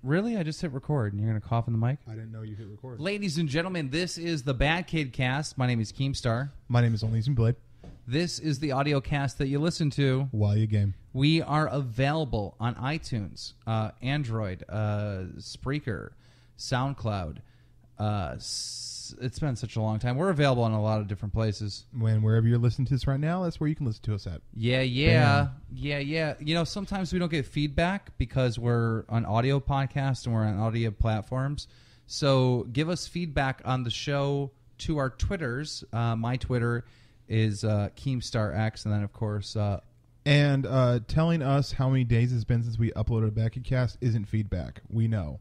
Really? I just hit record, and you're going to cough in the mic? I didn't know you hit record. Ladies and gentlemen, this is the BadKidCast. My name is Keemstar. My name is OnlyusemeBlade. This is the audio cast that you listen to While you game. We are available on iTunes, Android, Spreaker, SoundCloud. It's been such a long time. We're available in a lot of different places. Wherever you're listening to us right now, that's where you can listen to us at. Yeah. You know, sometimes we don't get feedback because we're an audio podcast and we're on audio platforms. So give us feedback on the show to our Twitters. My Twitter is KeemstarX, and then, of course... And telling us how many days it's been since we uploaded a BadKidCast isn't feedback. We know.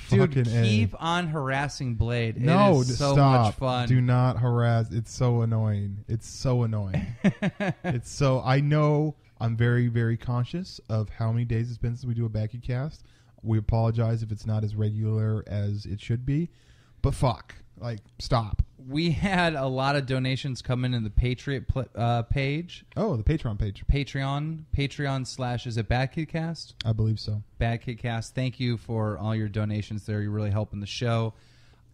Dude, keep on harassing Blade. No, it is so stop. much fun. Do not harass. It's so annoying. I know I'm very, very conscious of how many days it's been since we do a BadKidCast. We apologize if it's not as regular as it should be. But fuck. Like, stop. We had a lot of donations come in the Patriot page. Oh, the Patreon page. Patreon/ is it BadKidCast? I believe so. BadKidCast. Thank you for all your donations there. You're really helping the show.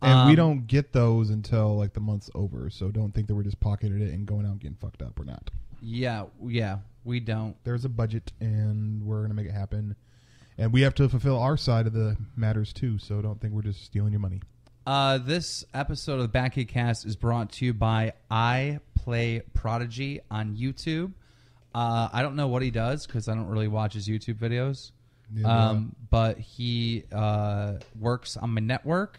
And we don't get those until like the month's over, so don't think that we're just pocketing it and going out and getting fucked up. We're not. Yeah, we don't. There's a budget, and we're going to make it happen. And we have to fulfill our side of the matters, too, so don't think we're just stealing your money. This episode of the BadKidCast is brought to you by I Play Prodigy on YouTube. I don't know what he does because I don't really watch his YouTube videos. But he works on my network,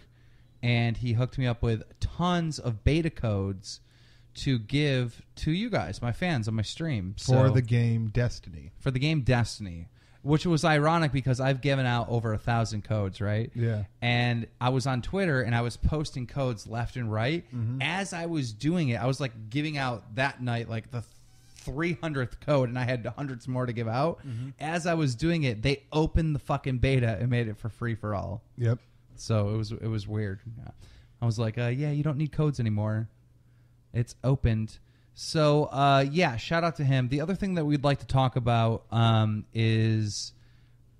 and he hooked me up with tons of beta codes to give to you guys, my fans, on my stream. For the game Destiny. For the game Destiny. Which was ironic because I've given out over 1,000 codes, right? Yeah. And I was on Twitter and I was posting codes left and right. Mm-hmm. As I was doing it, I was like giving out that night like the 300th code, and I had hundreds more to give out. Mm-hmm. As I was doing it, they opened the fucking beta and made it for free for all. Yep. So it was weird. I was like, yeah, you don't need codes anymore. It's opened. So, shout out to him. The other thing that we'd like to talk about is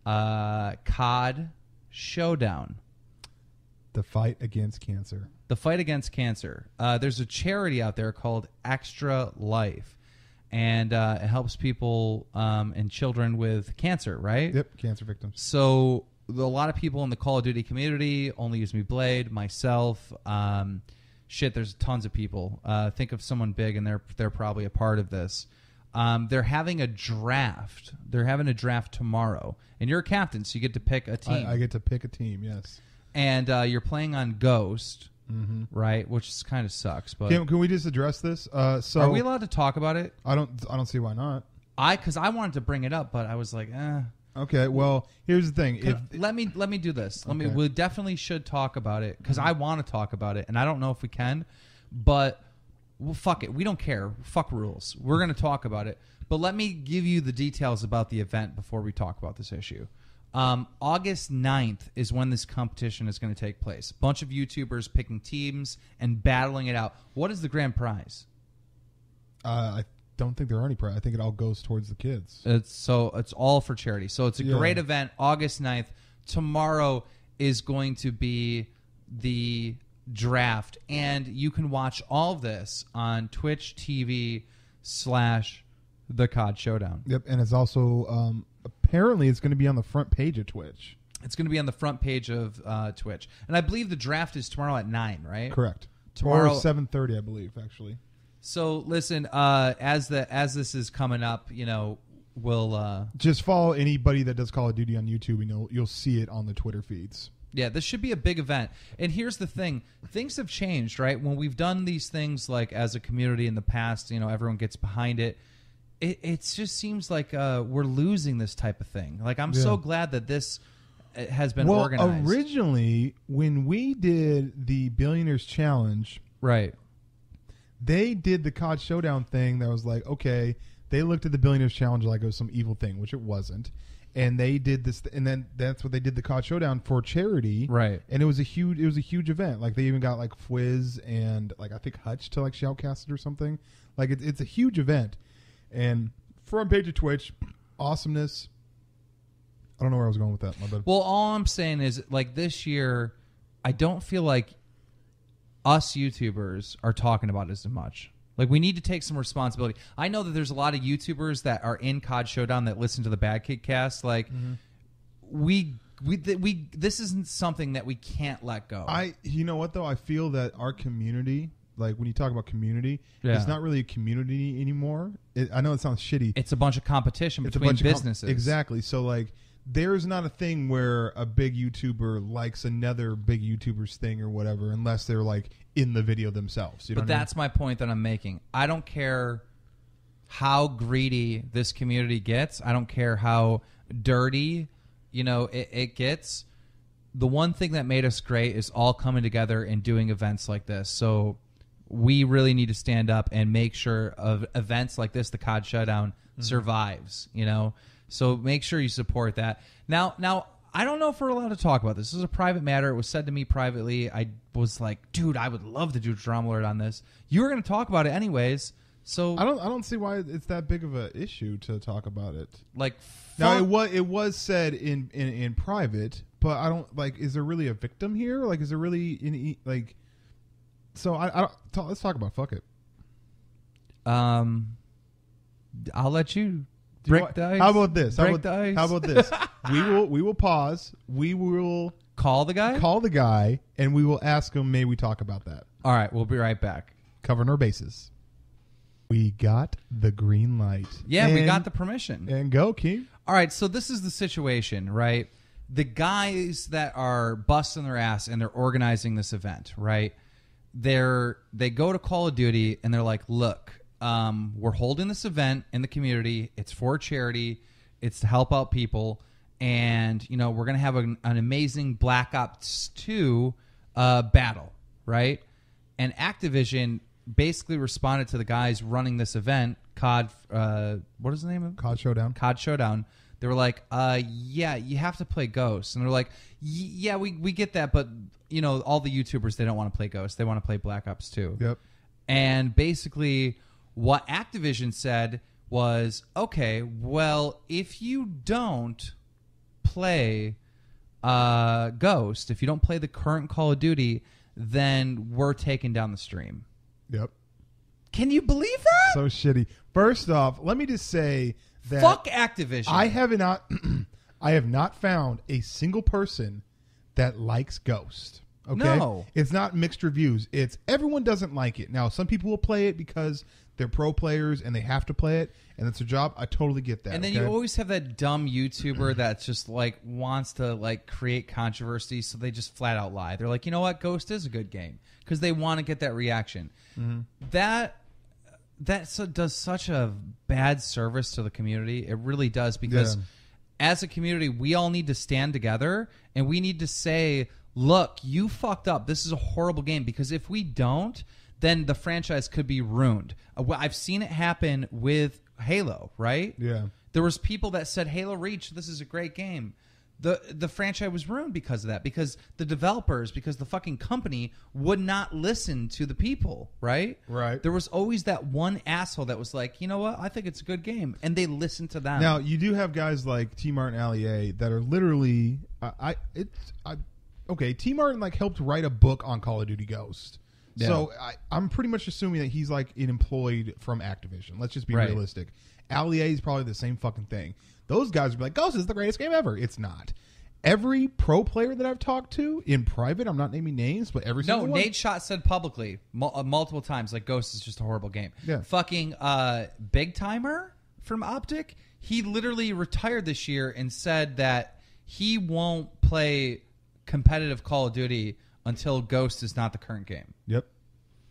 COD Showdown. The fight against cancer. The fight against cancer. There's a charity out there called Extra Life, and it helps people and children with cancer, right? Yep, cancer victims. So, a lot of people in the Call of Duty community, OnlyusemeBlade, myself... there's tons of people. Think of someone big, and they're probably a part of this. They're having a draft. They're having a draft tomorrow, and you're a captain, so you get to pick a team. I get to pick a team, yes. And you're playing on Ghost, mm-hmm. right? Which kind of sucks. But can we just address this? So are we allowed to talk about it? I don't see why not. Because I wanted to bring it up, but I was like, Okay, well, here's the thing. Let me do this. Okay. We definitely should talk about it because I want to talk about it, and I don't know if we can, but well, fuck it. We don't care. Fuck rules. We're going to talk about it, but let me give you the details about the event before we talk about this issue. August 9th is when this competition is going to take place. A bunch of YouTubers picking teams and battling it out. What is the grand prize? I don't think there are any prize. I think it all goes towards the kids. It's all for charity. So it's a great event. August 9th. Tomorrow is going to be the draft, and you can watch all of this on Twitch TV / The COD Showdown. Yep, and it's also apparently it's going to be on the front page of Twitch. It's going to be on the front page of Twitch, and I believe the draft is tomorrow at 9, right? Correct. Tomorrow, or 7:30, I believe, actually. So listen, as this is coming up, we'll just follow anybody that does Call of Duty on YouTube, and you'll see it on the Twitter feeds. Yeah, this should be a big event. And here's the thing: things have changed, right? When we've done these things like as a community in the past, everyone gets behind it. It just seems like we're losing this type of thing. Like I'm so glad that this has been organized. Well, originally when we did the Billionaires Challenge, right? They did the COD Showdown thing that was like, okay, they looked at the Billionaires Challenge like it was some evil thing, which it wasn't. And they did this, and then that's what they did the COD Showdown for charity, right? And it was a huge event. Like they even got like Fwiz and like I think Hutch to like shoutcast it or something. Like it's a huge event. And front page of Twitch, awesomeness. I don't know where I was going with that. My bad. Well, all I'm saying is, like, this year, I don't feel like us YouTubers are talking about it as much. Like, we need to take some responsibility. I know that there's a lot of YouTubers that are in COD Showdown that listen to the BadKidCast. Like, this isn't something that we can't let go. You know what, though? I feel that our community, like, when you talk about community, it's not really a community anymore. I know it sounds shitty. It's a bunch of competition between businesses. Exactly. So, like, there's not a thing where a big YouTuber likes another big YouTuber's thing or whatever, unless they're, like, in the video themselves. You know but that's my point that I'm making. I don't care how greedy this community gets. I don't care how dirty, it gets. The one thing that made us great is all coming together and doing events like this. So we really need to stand up and make sure of events like this, the COD Showdown, survives, So make sure you support that. Now, I don't know if we're allowed to talk about this. This is a private matter. It was said to me privately. I was like, dude, I would love to do Drama Alert on this. You were going to talk about it anyways. So I don't see why it's that big of an issue to talk about it. Like, now it was said in private, but I don't like. Is there really a victim here? Like, is there really any like? So I don't. Let's talk about fuck it. I'll let you. Break the ice. How about this? Break the ice. How about this? We will pause. We will call the guy, and we will ask him. May we talk about that? All right, we'll be right back. Covering our bases. We got the green light. Yeah, we got the permission. And go, Keem. All right, so this is the situation, right? The guys that are busting their ass and they're organizing this event, right? They go to Call of Duty and they're like, look. We're holding this event in the community. It's for charity. It's to help out people. And, we're going to have an amazing Black Ops 2 battle, right? And Activision basically responded to the guys running this event, COD, what is the name of it? COD Showdown. COD Showdown. They were like, yeah, you have to play Ghosts. And they're like, yeah, we get that. But, all the YouTubers, they don't want to play Ghosts. They want to play Black Ops 2. Yep. And basically what Activision said was, okay, well, if you don't play Ghost, if you don't play the current Call of Duty, then we're taking down the stream. Yep. Can you believe that? So shitty. First off, let me just say that fuck Activision. I have not found a single person that likes Ghost. Okay? No. It's not mixed reviews. It's everyone doesn't like it. Now, some people will play it because they're pro players and they have to play it, and it's their job. I totally get that. And then you always have that dumb YouTuber that's just like wants to like create controversy, so they just flat out lie. They're like, you know what, Ghost is a good game, because they want to get that reaction. That does such a bad service to the community. It really does, because as a community, we all need to stand together and we need to say, look, you fucked up. This is a horrible game, because if we don't, then the franchise could be ruined. I've seen it happen with Halo, right? Yeah. There was people that said, Halo Reach, this is a great game. The franchise was ruined because of that, because the developers, because the fucking company would not listen to the people, right? Right. There was always that one asshole that was like, you know what, I think it's a good game, and they listened to them. Now, you do have guys like T. Martin Allier that are literally... Okay, T. Martin like helped write a book on Call of Duty Ghost. Yeah. So I'm pretty much assuming that he's like employed from Activision. Let's just be realistic. Allier is probably the same fucking thing. Those guys would be like, Ghost is the greatest game ever. It's not. Every pro player that I've talked to in private, I'm not naming names, but every single one. Nate Shot said publicly multiple times, like, Ghost is just a horrible game. Yeah. Fucking Big Timer from Optic, he literally retired this year and said that he won't play competitive Call of Duty until Ghost is not the current game. Yep.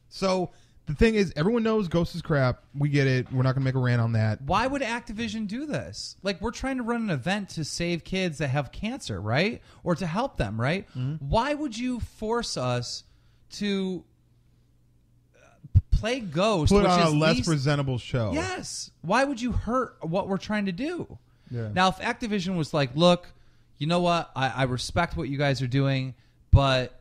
So the thing is, everyone knows Ghost is crap. We get it. We're not going to make a rant on that. Why would Activision do this? Like, we're trying to run an event to save kids that have cancer, right? Or to help them, right? Mm-hmm. Why would you force us to play Ghost, put which on is a less presentable show? Yes. Why would you hurt what we're trying to do? Yeah. Now, if Activision was like, look, you know what? I respect what you guys are doing, but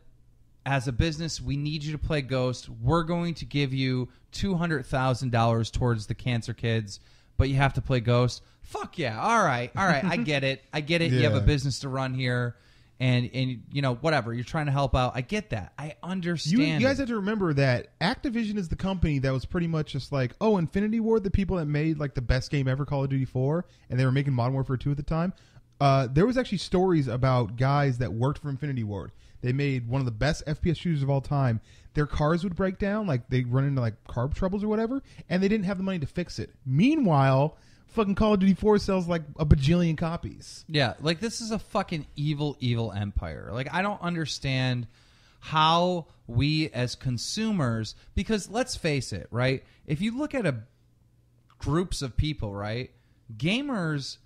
as a business, we need you to play Ghost. We're going to give you $200,000 towards the cancer kids, but you have to play Ghost. Fuck yeah. All right. I get it. Yeah. You have a business to run here. And you know, whatever, you're trying to help out. I get that. I understand. You guys have to remember that Activision is the company that was pretty much just like, oh, Infinity Ward, the people that made like the best game ever, Call of Duty 4, and they were making Modern Warfare 2 at the time. There was actually stories about guys that worked for Infinity Ward. They made one of the best FPS shooters of all time. Their cars would break down, like they'd run into like carb troubles or whatever, and they didn't have the money to fix it. Meanwhile, fucking Call of Duty 4 sells like a bajillion copies. Yeah, like this is a fucking evil empire. Like I don't understand how we as consumers, because let's face it, right? If you look at groups of people, right? Gamers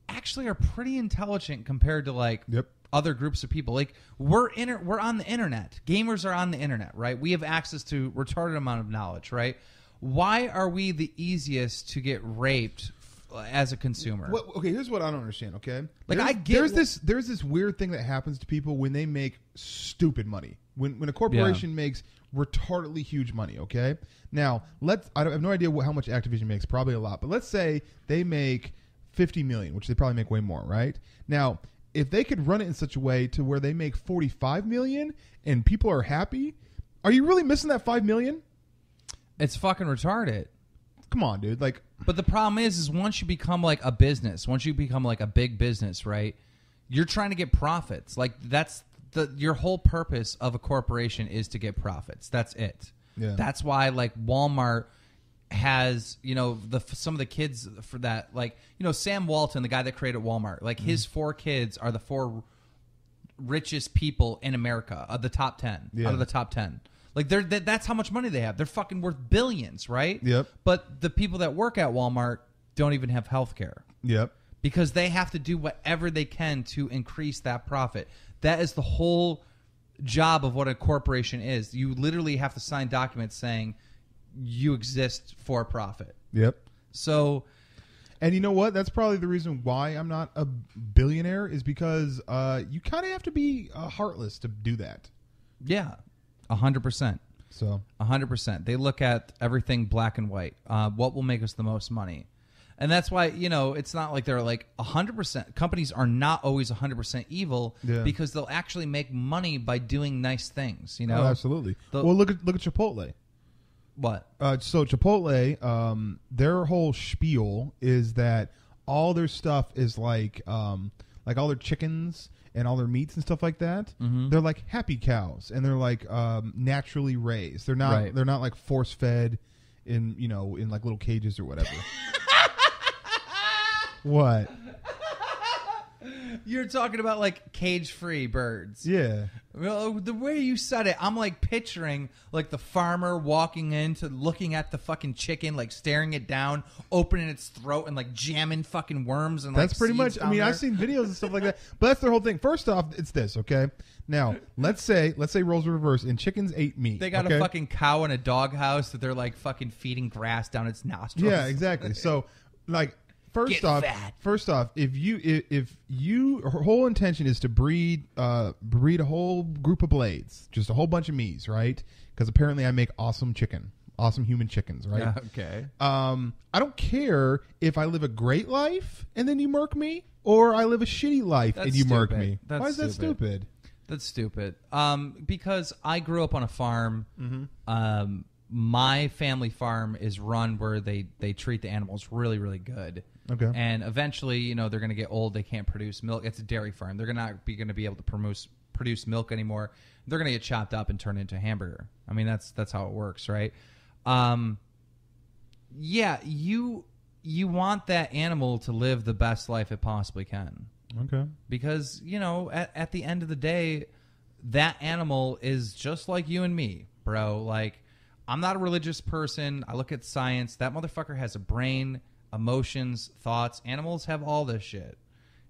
actually are pretty intelligent compared to like other groups of people. Like we're on the internet. Gamers are on the internet, right? We have access to retarded amount of knowledge, right? Why are we the easiest to get raped as a consumer? Well, okay, here's what I don't understand. Okay, like there's this weird thing that happens to people when they make stupid money. When a corporation makes retardedly huge money. Okay, now I have no idea how much Activision makes. Probably a lot, but let's say they make $50 million, which they probably make way more. Right now, if they could run it in such a way to where they make $45 million and people are happy, are you really missing that $5 million? It's fucking retarded. Come on, dude. Like, but the problem is once you become like a business, once you become like a big business, right? You're trying to get profits. Like that's your whole purpose of a corporation is to get profits. That's it. Yeah. That's why like Walmart has, you know, some of the kids for that, like, you know, Sam Walton, the guy that created Walmart, like his 4 kids are the 4 richest people in America of the top 10. Out of the top 10. Like that's how much money they have. They're fucking worth billions, right? Yep. But the people that work at Walmart don't even have health care. Yep. Because they have to do whatever they can to increase that profit. That is the whole job of what a corporation is. You literally have to sign documents saying you exist for profit. Yep. So, and you know what? That's probably the reason why I'm not a billionaire is because you kind of have to be heartless to do that. Yeah. 100%. So 100%. They look at everything black and white. What will make us the most money? And that's why, you know, it's not like they're like 100%. Companies are not always 100% evil because they'll actually make money by doing nice things, you know? Oh, absolutely. well, look at Chipotle. What? So Chipotle, their whole spiel is that all their stuff is like all their chickens and all their meats and stuff like that, they're like happy cows and they're like naturally raised. They're not they're not like force fed in like little cages or whatever. What? You're talking about like cage-free birds. Yeah. Well, the way you said it, I'm like picturing like the farmer walking into looking at the fucking chicken, like staring it down, opening its throat and like jamming fucking worms and that's like pretty much. I mean, there. I've seen videos and stuff like that, but that's their whole thing. First off, it's this, okay? Now, let's say roles reverse and chickens ate meat. They got a fucking cow in a doghouse that they're like fucking feeding grass down its nostrils. Yeah, exactly. So, like. First off, if your whole intention is to breed a whole group of blades, just a whole bunch of me's, right? Because apparently I make awesome human chickens, right? Yeah, okay. I don't care if I live a great life and then you murk me, or I live a shitty life and you murk me. Why is that stupid? That's stupid. Because I grew up on a farm. My family farm is run where they treat the animals really, really good. Okay. And eventually, they're going to get old. They can't produce milk. It's a dairy farm. They're not going to be able to produce milk anymore. They're going to get chopped up and turned into a hamburger. I mean, that's how it works, right? Yeah, you want that animal to live the best life it possibly can. Okay. Because, at the end of the day, that animal is just like you and me, bro. Like, I'm not a religious person. I look at science. That motherfucker has a brain, emotions, thoughts. Animals have all this shit.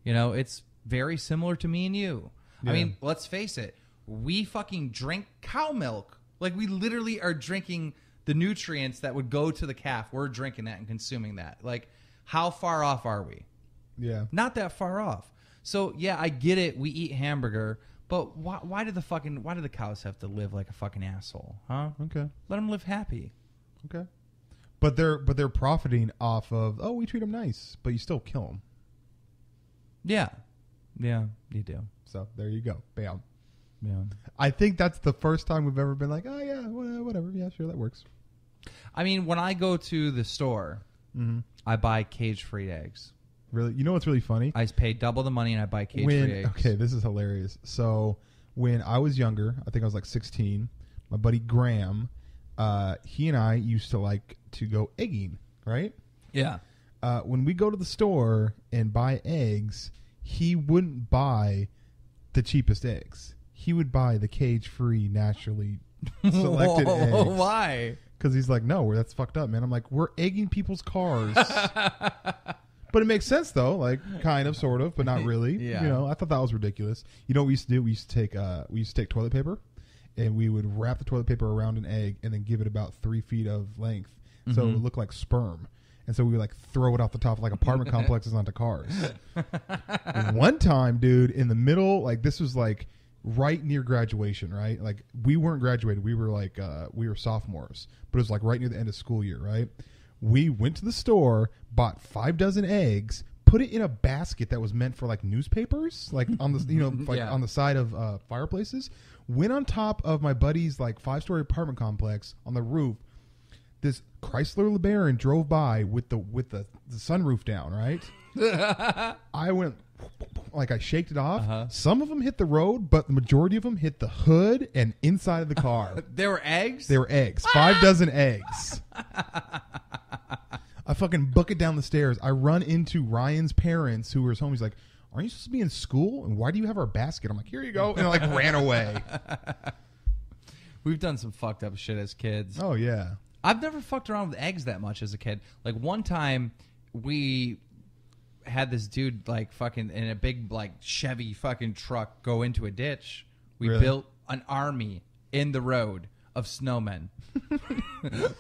It's very similar to me and you. Yeah. I mean, let's face it. We fucking drink cow milk. Like, we literally are drinking the nutrients that would go to the calf. We're drinking that and consuming that. Like, how far off are we? Yeah. Not that far off. So, yeah, I get it. We eat hamburger. But why do the cows have to live like a fucking asshole, huh? Okay. Let them live happy. Okay. But they're profiting off of, oh, we treat them nice, but you still kill them. Yeah. Yeah, you do. So there you go. Bam. Yeah. I think that's the first time we've ever been like, oh, yeah, whatever. Yeah, sure, that works. I mean, when I go to the store, I buy cage-free eggs. Really? You know what's really funny? I pay double the money and I buy cage-free eggs. Okay, this is hilarious. So when I was younger, I think I was like 16, my buddy Graham, he and I used to like to go egging, right? Yeah. When we go to the store and buy eggs, he wouldn't buy the cheapest eggs. He would buy the cage-free, naturally selected eggs. Why? Because he's like, no, that's fucked up, man. I'm like, we're egging people's cars. But it makes sense, though, like kind of, sort of, but not really. Yeah. You know, I thought that was ridiculous. You know what we used to do? We used to take toilet paper, and we would wrap the toilet paper around an egg and then give it about 3 feet of length, so it would look like sperm. And so we would like throw it off the top of like apartment complexes onto cars. One time, dude, in the middle, like this was like right near graduation, right? Like we weren't graduated. We were like, we were sophomores, but it was like right near the end of school year, right? We went to the store, bought 5 dozen eggs, put it in a basket that was meant for like newspapers, like on the, you know, like on the side of fireplaces, went on top of my buddy's like 5-story apartment complex on the roof. This Chrysler LeBaron drove by with the sunroof down, right? I went, like I shaked it off. Some of them hit the road, but the majority of them hit the hood and inside of the car. They were eggs? They were eggs. 5 dozen eggs. I fucking book it down the stairs. I run into Ryan's parents who were home. He's like, aren't you supposed to be in school? And why do you have our basket? I'm like, here you go. And I like ran away. We've done some fucked up shit as kids. Oh, yeah. I've never fucked around with eggs that much as a kid. Like one time we had this dude like fucking in a big like Chevy fucking truck go into a ditch. We built an army in the road of snowmen.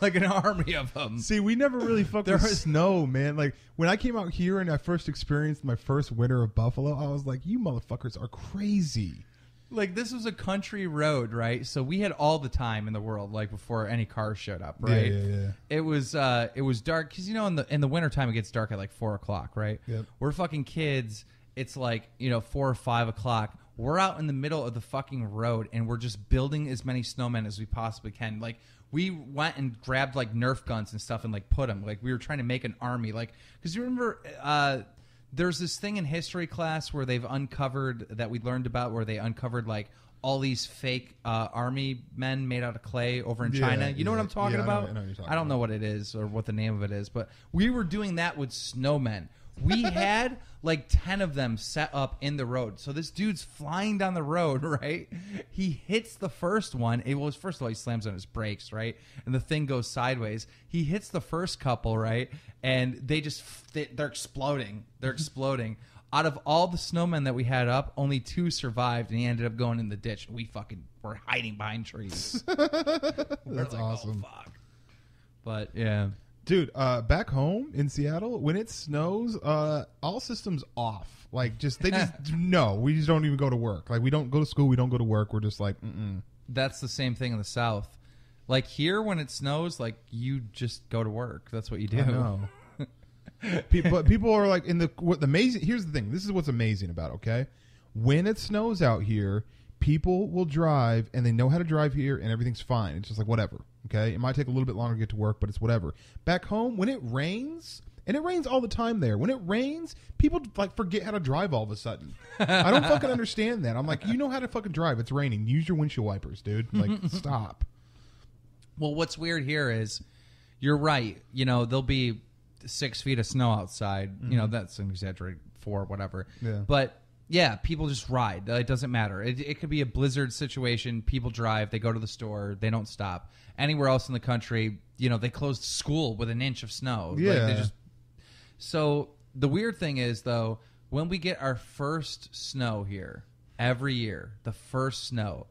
Like an army of them. See, we never really fucked with snow, man. Like when I came out here and I first experienced my first winter of Buffalo, I was like, you motherfuckers are crazy. Like this was a country road, right? So we had all the time in the world, like before any cars showed up, right? Yeah. It was dark because you know in the wintertime it gets dark at like 4 o'clock, right? Yep. We're fucking kids. It's like 4 or 5 o'clock. We're out in the middle of the fucking road and we're just building as many snowmen as we possibly can. Like we went and grabbed like Nerf guns and stuff and like put them. Like we were trying to make an army. Like because you remember. There's this thing in history class where they've uncovered that we learned about where they uncovered like all these fake army men made out of clay over in China. You know what I'm talking about? I know what you're talking I don't know what it is or what the name of it is, but we were doing that with snowmen. We had like 10 of them set up in the road. So this dude's flying down the road, right? He hits the first one. First of all, he slams on his brakes, right? And the thing goes sideways. He hits the first couple, right? And they're exploding. They're exploding. Out of all the snowmen that we had up, only 2 survived, and he ended up going in the ditch. We fucking were hiding behind trees. That's awesome. Oh, fuck. But, yeah. Dude, back home in Seattle, when it snows, all systems off. Like, no, we just don't even go to work. Like, we don't go to school, we don't go to work. We're just like, That's the same thing in the South. Like, here, when it snows, like, you just go to work. That's what you do. I know. People are like, here's the thing. This is what's amazing about it, okay? When it snows out here, people will drive, and they know how to drive here, and everything's fine. It's just like, whatever. Okay, it might take a little bit longer to get to work, but it's whatever. Back home, when it rains, and it rains all the time there, when it rains, people like forget how to drive all of a sudden. I don't fucking understand that. I'm like, you know how to fucking drive. It's raining. Use your windshield wipers, dude. Like, stop. Well, what's weird here is you're right. There'll be 6 feet of snow outside. That's an exaggerate 4, whatever. Yeah. But yeah, people just ride. It doesn't matter. It could be a blizzard situation. People drive. They go to the store. They don't stop. Anywhere else in the country, they closed school with an inch of snow. Yeah. So the weird thing is, though, when we get our first snow here, every year, the first snow,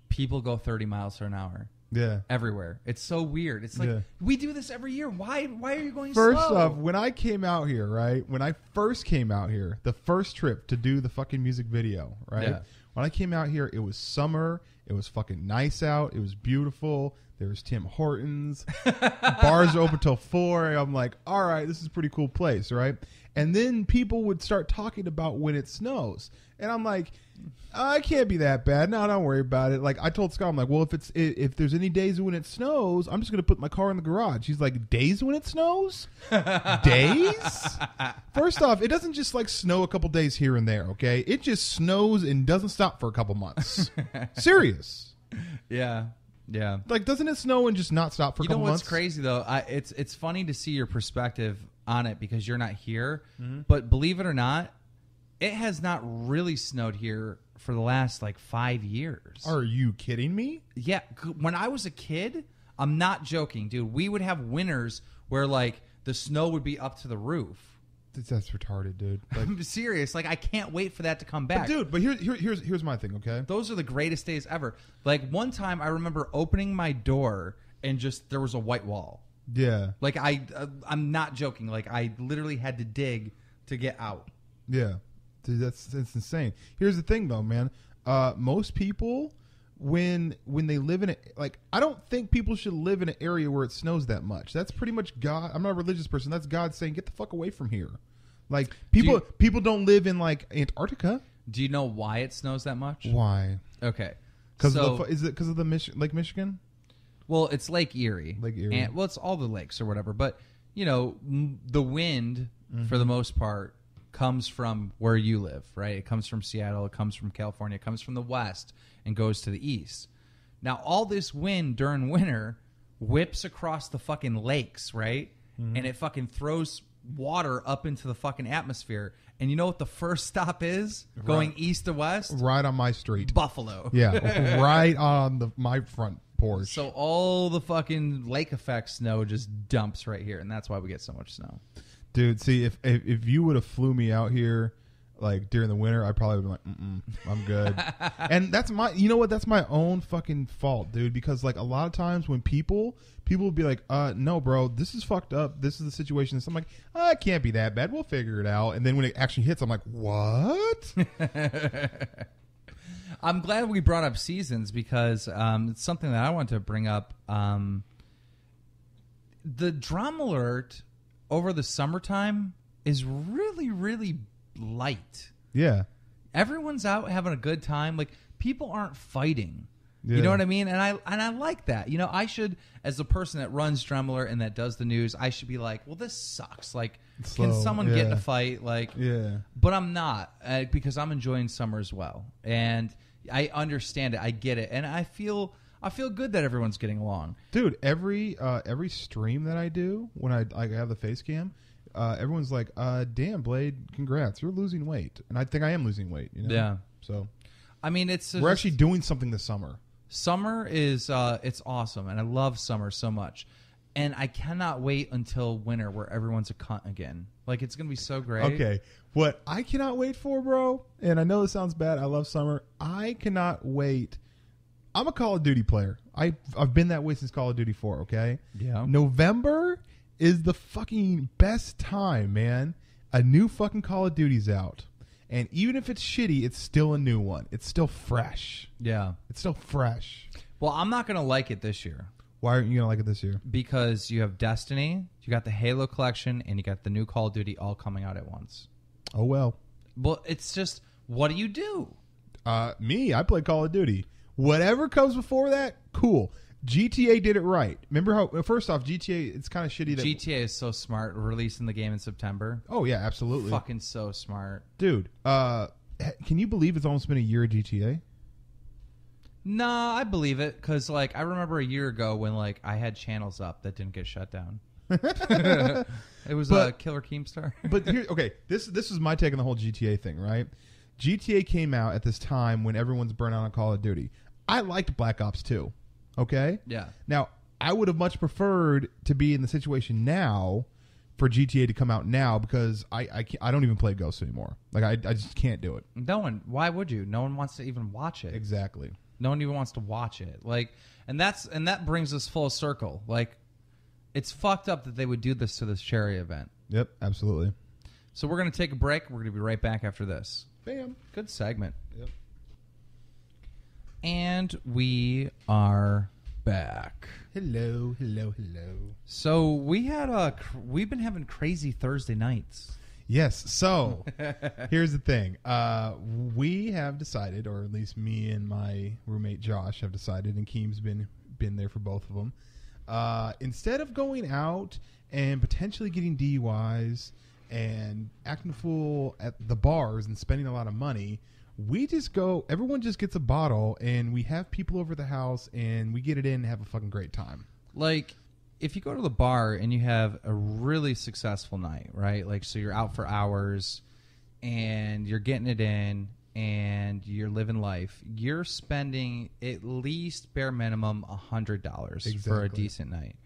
people go 30 miles an hour. Yeah. Everywhere. It's so weird. It's like, we do this every year. Why are you going First slow? off, when I came out here, right? When I first came out here, the first trip to do the fucking music video, right? Yeah. When I came out here, it was summer. It was fucking nice out. It was beautiful. There was Tim Hortons. Bars are open till 4. I'm like, all right, this is a pretty cool place, right? And then people would start talking about when it snows. And I'm like, it can't be that bad. No, don't worry about it. Like I told Scott, I'm like, well, if there's any days when it snows, I'm just gonna put my car in the garage. He's like, days when it snows? Days? First off, it doesn't just like snow a couple days here and there, okay? It just snows and doesn't stop for a couple months. Serious. Yeah. Yeah. Like, doesn't it snow and just not stop for a couple months? You know what's crazy though? It's funny to see your perspective on it because you're not here. Mm-hmm. But believe it or not, it has not really snowed here for the last like 5 years. Are you kidding me? Yeah. When I was a kid, I'm not joking, dude. We would have winters where like the snow would be up to the roof. That's retarded, dude. Like, I'm serious. Like I can't wait for that to come back. But here's my thing, okay? Those are the greatest days ever. Like one time I remember opening my door and just there was a white wall. Yeah. Like I'm not joking. Like I literally had to dig to get out. Yeah. Dude, that's insane. Here's the thing though, man. Most people when they live in I don't think people should live in an area where it snows that much. That's pretty much God. I'm not a religious person. That's God saying, get the fuck away from here. Like people don't live in like Antarctica. Do you know why it snows that much? Why? Okay. Is it because of the Lake Michigan? Well, it's Lake Erie. Lake Erie. And, well, it's all the lakes or whatever. But, you know, the wind, for the most part, comes from where you live, right? It comes from Seattle. It comes from California. It comes from the west and goes to the east. Now, all this wind during winter whips across the fucking lakes, right? Mm-hmm. And it fucking throws water up into the fucking atmosphere. And you know what the first stop is going east to west? Right on my street. Buffalo. Yeah, right on my front porch. So all the fucking lake effect snow just dumps right here, and that's why we get so much snow. Dude, see, if you would have flew me out here like during the winter, I probably would have been like, I'm good. And that's that's my own fucking fault, dude, because like a lot of times when people will be like, no, bro, this is fucked up. This is the situation. So I'm like, it can't be that bad. We'll figure it out. And then when it actually hits, I'm like, what? I'm glad we brought up seasons because it's something that I want to bring up. The drum alert over the summertime is really, really light. Yeah. Everyone's out having a good time. Like, people aren't fighting. Yeah. You know what I mean? And I like that. You know, I should, as the person that runs Drum Alert and that does the news, I should be like, well, this sucks. Like, can someone get in a fight? Like, yeah. But I'm not because I'm enjoying summer as well. And I understand it. I get it. And I feel good that everyone's getting along. Dude, every stream that I do when I have the face cam, everyone's like, damn, Blade, congrats. You're losing weight. And I think I am losing weight. You know? Yeah. So, I mean, we're actually doing something this summer. Summer is it's awesome. And I love summer so much. And I cannot wait until winter where everyone's a cunt again. Like, it's going to be so great. Okay. What I cannot wait for, bro, and I know this sounds bad. I love summer. I cannot wait. I'm a Call of Duty player. I've been that way since Call of Duty 4, okay? Yeah. November is the fucking best time, man. A new fucking Call of Duty's out. And even if it's shitty, it's still a new one. It's still fresh. Yeah. It's still fresh. Well, I'm not going to like it this year. Why aren't you going to like it this year? Because you have Destiny, you got the Halo collection, and you got the new Call of Duty all coming out at once. Oh, well. Well, it's just, what do you do? I play Call of Duty. Whatever comes before that, cool. GTA did it right. Remember how, first off, GTA, it's kind of shitty that... GTA is so smart, releasing the game in September. Oh, yeah, absolutely. Fucking so smart. Dude, can you believe it's almost been a year of GTA? Nah, I believe it, because, like, I remember a year ago when, like, I had channels up that didn't get shut down. It was KillerKeemstar. But here, okay, this is my take on the whole GTA thing, right? GTA came out at this time when everyone's burnt out on Call of Duty. I liked Black Ops 2, okay? Yeah. Now, I would have much preferred to be in the situation now for GTA to come out now because I don't even play Ghosts anymore. Like, I just can't do it. No one. Why would you? No one wants to even watch it. Exactly. No one even wants to watch it. Like, and that brings us full circle. Like, it's fucked up that they would do this to this charity event. Yep, absolutely. So we're going to take a break. We're going to be right back after this. Bam. Good segment. Yep. And we are back. Hello. So we've been having crazy Thursday nights. Yes. So here's the thing. We have decided, or at least me and my roommate Josh have decided, and Keem's been there for both of them. Instead of going out and potentially getting DUIs and acting a fool at the bars and spending a lot of money, we just go, everyone just gets a bottle and we have people over the house and we get it in and have a fucking great time. Like, if you go to the bar and you have a really successful night, right? Like, so you're out for hours and you're getting it in and you're living life, you're spending at least bare minimum $100 for a decent night.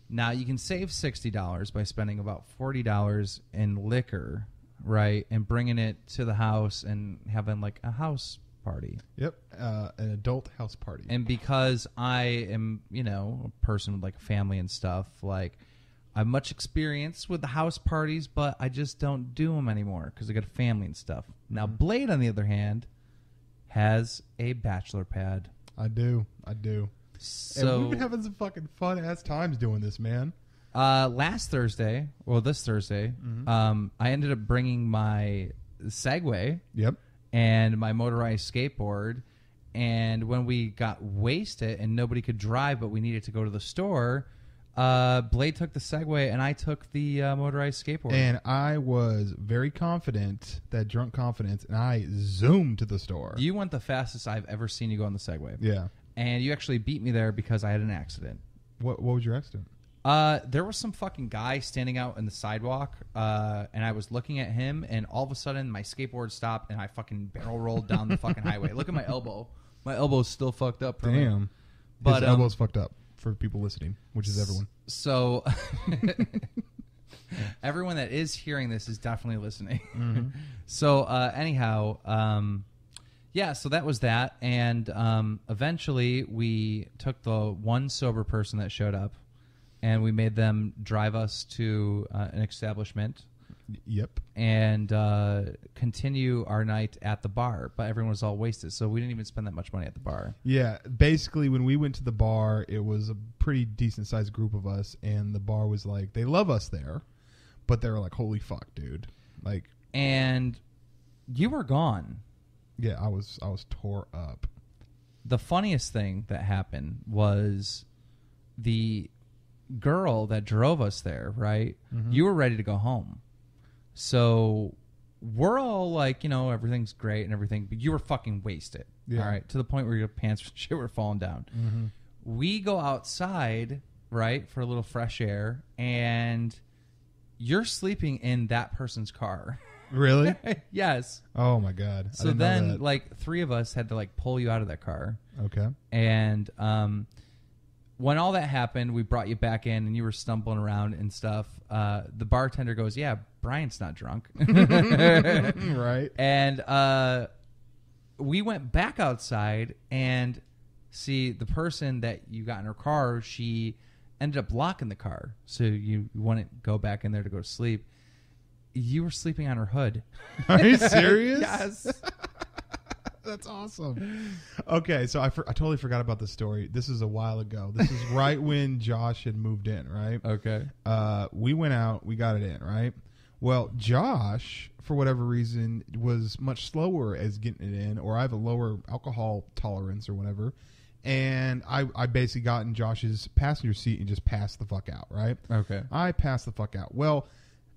Now, you can save $60 by spending about $40 in liquor, right? And bringing it to the house and having like a house party. Yep. An adult house party. And because I am, a person with like a family and stuff, like I have much experience with the house parties, but I just don't do them anymore because I got a family and stuff. Now, Blade, on the other hand, has a bachelor pad. I do. So and we've been having some fucking fun ass times doing this, man. This Thursday, I ended up bringing my Segway. Yep. And my motorized skateboard. And when we got wasted and nobody could drive, but we needed to go to the store, Blade took the Segway and I took the motorized skateboard. And I was very confident, that drunk confidence, and I zoomed to the store. You went the fastest I've ever seen you go on the Segway. Yeah. And you actually beat me there because I had an accident. What was your accident? There was some fucking guy standing out in the sidewalk, and I was looking at him, and all of a sudden my skateboard stopped, and I fucking barrel rolled down the fucking highway. Look at my elbow. My elbow's still fucked up. Damn. But his elbow's fucked up for people listening, which is everyone. So everyone that is hearing this is definitely listening. Mm-hmm. So anyhow, so that was that, and eventually we took the one sober person that showed up, and we made them drive us to an establishment. Yep. And continue our night at the bar. But everyone was all wasted, so we didn't even spend that much money at the bar. Yeah. Basically, when we went to the bar, it was a pretty decent-sized group of us, and the bar was like, they love us there, but they were like, holy fuck, dude. Like, and you were gone. Yeah, I was tore up. The funniest thing that happened was the girl that drove us there, right? Mm-hmm. You were ready to go home. So we're all like, everything's great and everything, but you were fucking wasted. Yeah. All right. To the point where your pants and shit were falling down. Mm-hmm. We go outside, right, for a little fresh air, and you're sleeping in that person's car. Really? Yes. Oh my God. So then like three of us had to like pull you out of that car. Okay. And when all that happened, we brought you back in and you were stumbling around and stuff. The bartender goes, yeah, Brian's not drunk. Right. And we went back outside and see the person that you got in her car, she ended up locking the car. So you wouldn't go back in there to go to sleep. You were sleeping on her hood. Are you serious? Yes. That's awesome. Okay, so I totally forgot about this story. This is a while ago. This is right when Josh had moved in, right? Okay. We went out. We got it in, right? Well, Josh, for whatever reason, was much slower as getting it in, or I have a lower alcohol tolerance or whatever. And I basically got in Josh's passenger seat and just passed the fuck out, right? Okay. I passed the fuck out. Well,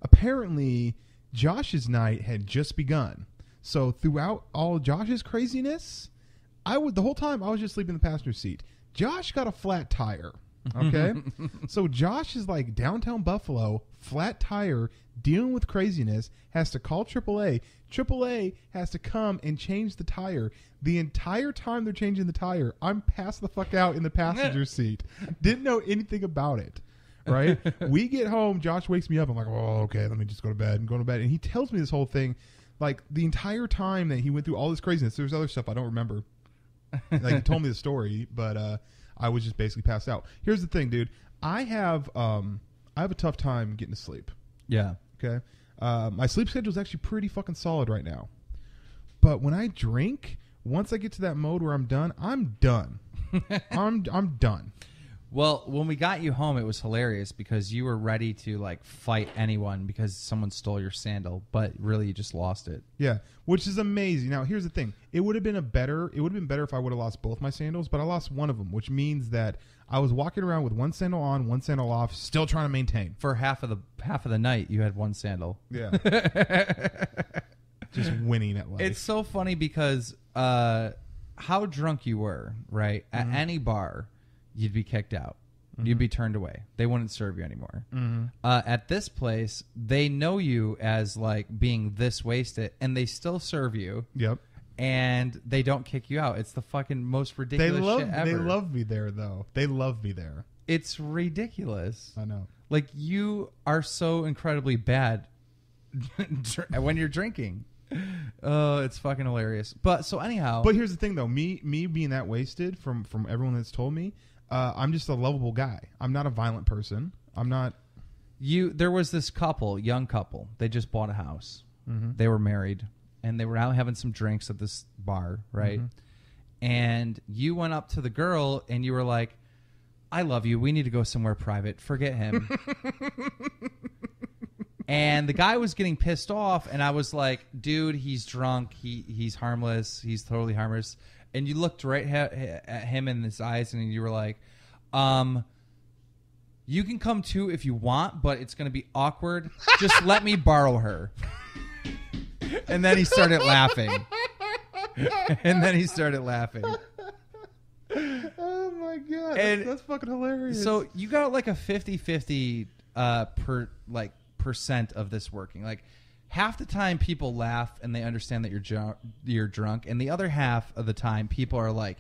apparently, Josh's night had just begun. So throughout all Josh's craziness, the whole time I was just sleeping in the passenger seat. Josh got a flat tire. Okay? So Josh is like downtown Buffalo, flat tire, dealing with craziness, has to call AAA. AAA has to come and change the tire. The entire time they're changing the tire, I'm passed the fuck out in the passenger seat. Didn't know anything about it. Right? We get home, Josh wakes me up. I'm like, oh, okay, let me just go to bed and go to bed. And he tells me this whole thing. Like, the entire time that he went through all this craziness, there's other stuff I don't remember. Like, he told me the story, but I was just basically passed out. Here's the thing, dude. I have a tough time getting to sleep. Yeah. Okay? My sleep schedule is actually pretty fucking solid right now. But when I drink, once I get to that mode where I'm done, I'm done. I'm done. Well, when we got you home, it was hilarious because you were ready to like fight anyone because someone stole your sandal, but really you just lost it. Yeah, which is amazing. Now, here's the thing: it would have been better if I would have lost both my sandals, but I lost one of them, which means that I was walking around with one sandal on, one sandal off, still trying to maintain. For half of the night, you had one sandal. Yeah, just winning at life. It's so funny because how drunk you were, right? At any bar, you'd be kicked out. You'd be turned away. They wouldn't serve you anymore. At this place, they know you as like being this wasted, and they still serve you. Yep. And they don't kick you out. It's the fucking most ridiculous shit ever. They love me there, though. They love me there. It's ridiculous. I know. Like, you are so incredibly bad when you're drinking. Oh, it's fucking hilarious. But so anyhow. But here's the thing, though. Me being that wasted from everyone that's told me, I'm just a lovable guy. I'm not a violent person. I'm not. There was this young couple. They just bought a house. They were married, and they were out having some drinks at this bar, right? And you went up to the girl, and you were like, "I love you. We need to go somewhere private. Forget him." And the guy was getting pissed off, and I was like, "Dude, he's drunk. He's harmless. He's totally harmless." And you looked right at him in his eyes, and you were like, "You can come too if you want, but it's going to be awkward. Just let me borrow her." And then he started laughing. Oh my god, that's fucking hilarious. So you got like a 50-50 percent of this working. Like, half the time people laugh and they understand that you're drunk, and the other half of the time people are like,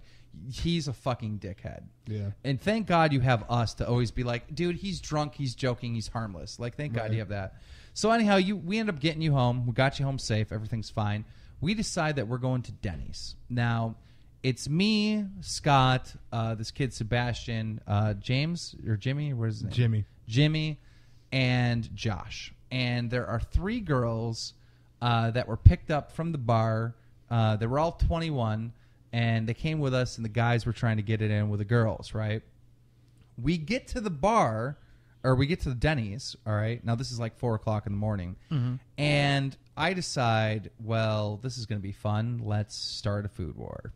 he's a fucking dickhead. Yeah. And thank God you have us to always be like, dude, he's drunk, he's joking, he's harmless. Like, thank God you have that. So anyhow, we end up getting you home. We got you home safe. Everything's fine. We decide that we're going to Denny's. Now, it's me, Scott, this kid Sebastian, James or Jimmy, where's his name? Jimmy, and Josh. And there are 3 girls that were picked up from the bar. They were all 21, and they came with us, and the guys were trying to get it in with the girls, right? We get to the bar, or we get to the Denny's, all right? Now, this is like 4 o'clock in the morning. And I decide, well, this is going to be fun. Let's start a food war.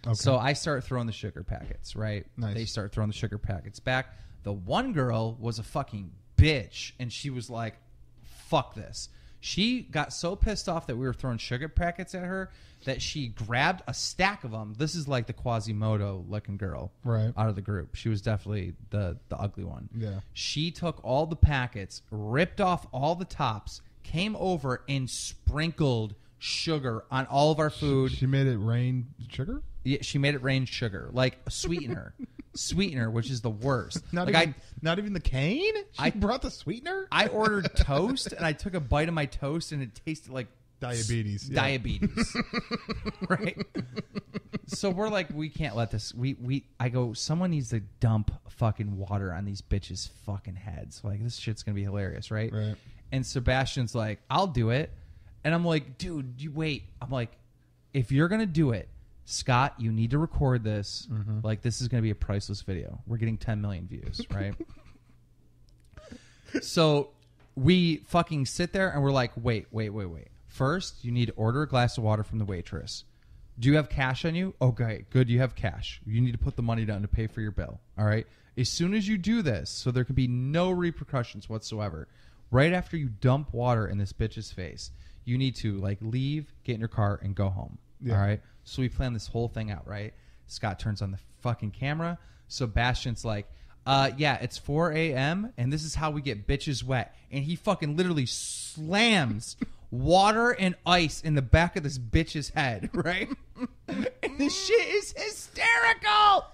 Okay. So I start throwing the sugar packets, right? Nice. They start throwing the sugar packets back. The one girl was a fucking bitch, and she was like, fuck this. She got so pissed off that we were throwing sugar packets at her that she grabbed a stack of them. This is like the Quasimodo looking girl out of the group. She was definitely the ugly one. Yeah. She took all the packets, ripped off all the tops, came over and sprinkled sugar on all of our food. She made it rain sugar? Yeah, she made it rain sugar, like a sweetener. Sweetener, which is the worst. Not even the cane? She brought the sweetener? I ordered toast, and I took a bite of my toast, and it tasted like diabetes. Diabetes. Right? So we're like, we can't let this. I go, someone needs to dump fucking water on these bitches' fucking heads. Like, this shit's going to be hilarious, right? Right. And Sebastian's like, I'll do it. And I'm like, dude, you wait. I'm like, if you're going to do it, Scott, you need to record this. Like, this is going to be a priceless video. We're getting 10 million views, right? So we fucking sit there and we're like, wait. First, you need to order a glass of water from the waitress. Do you have cash on you? Okay, good. You have cash. You need to put the money down to pay for your bill. All right. As soon as you do this, so there can be no repercussions whatsoever, right after you dump water in this bitch's face, you need to like leave, get in your car, and go home. Yeah. All right. So we plan this whole thing out, right? Scott turns on the fucking camera. Sebastian's like, yeah, it's 4 a.m. and this is how we get bitches wet. And he fucking literally slams water and ice in the back of this bitch's head, right? And this shit is hysterical.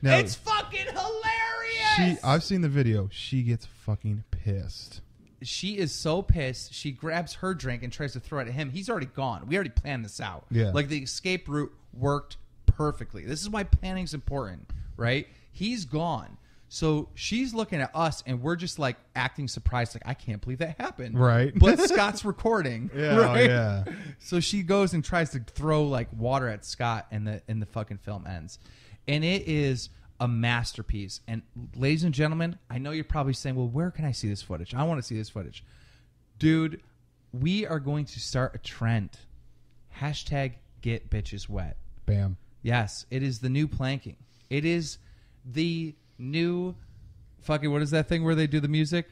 No, it's fucking hilarious. I've seen the video. She gets fucking pissed. She is so pissed. She grabs her drink and tries to throw it at him. He's already gone. We already planned this out. Yeah. Like, the escape route worked perfectly. This is why planning's important, right? He's gone. So she's looking at us, and we're just like acting surprised, like I can't believe that happened. Right. But Scott's recording. Yeah, right? yeah. So she goes and tries to throw like water at Scott, and the fucking film ends, and it is a masterpiece. And ladies and gentlemen, I know you're probably saying, "Well, where can I see this footage? I want to see this footage." Dude, we are going to start a trend. Hashtag get bitches wet. Bam. Yes, it is the new planking. It is the new fucking, what is that thing where they do the music?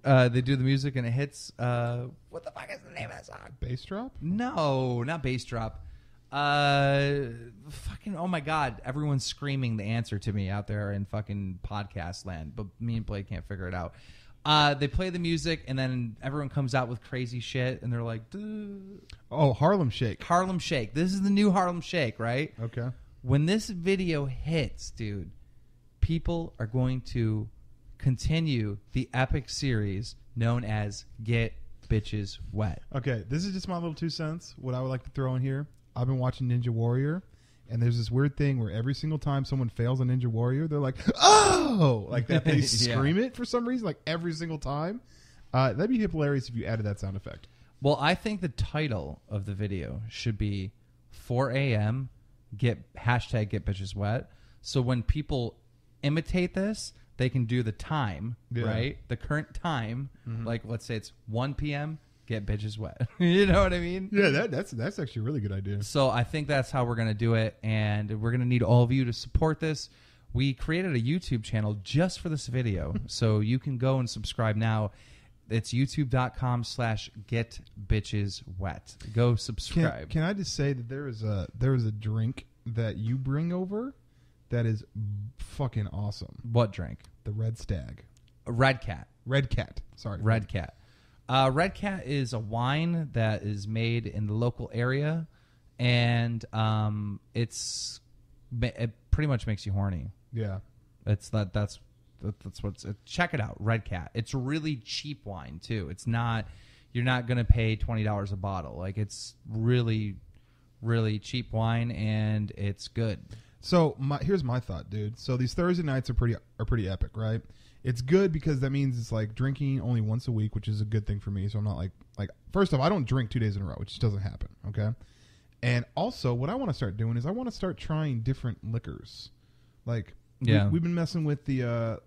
They do the music and it hits, what the fuck is the name of that song? Bass drop? No, not bass drop. Fucking, oh my God. Everyone's screaming the answer to me out there in fucking podcast land, but me and Blade can't figure it out. They play the music, and then everyone comes out with crazy shit, and they're like, duh. Oh, Harlem Shake. Harlem Shake. This is the new Harlem Shake, right? Okay. When this video hits, dude, people are going to continue the epic series known as Get Bitches Wet. Okay, this is just my little 2 cents. What I would like to throw in here. I've been watching Ninja Warrior, and there's this weird thing where every single time someone fails on Ninja Warrior, they're like, oh! Like that. They scream it for some reason, like every single time. That'd be hilarious if you added that sound effect. Well, I think the title of the video should be 4 a.m. Hashtag Get Bitches Wet. So when people imitate this, they can do the time, right? The current time. Mm-hmm. Like, let's say it's 1 p.m., get bitches wet. You know what I mean? Yeah, that's actually a really good idea. So I think that's how we're going to do it, and we're going to need all of you to support this. We created a YouTube channel just for this video, so you can go and subscribe now. It's youtube.com/getbitcheswet. Go subscribe. Can I just say that there is a drink that you bring over that is fucking awesome. What drink? The Red Stag. Red Cat. Red Cat. Sorry. Red Cat. Red Cat is a wine that is made in the local area, and it pretty much makes you horny. Yeah, that's what's. Check it out, Red Cat. It's really cheap wine too. It's not. You're not gonna pay $20 a bottle. Like, it's really, really cheap wine, and it's good. So here's my thought, dude. So these Thursday nights are pretty epic, right? It's good because that means it's like drinking only once a week, which is a good thing for me. So I'm not like first off, I don't drink 2 days in a row, which just doesn't happen. Okay. And also what I want to start doing is I want to start trying different liquors. Like, we've been messing with the,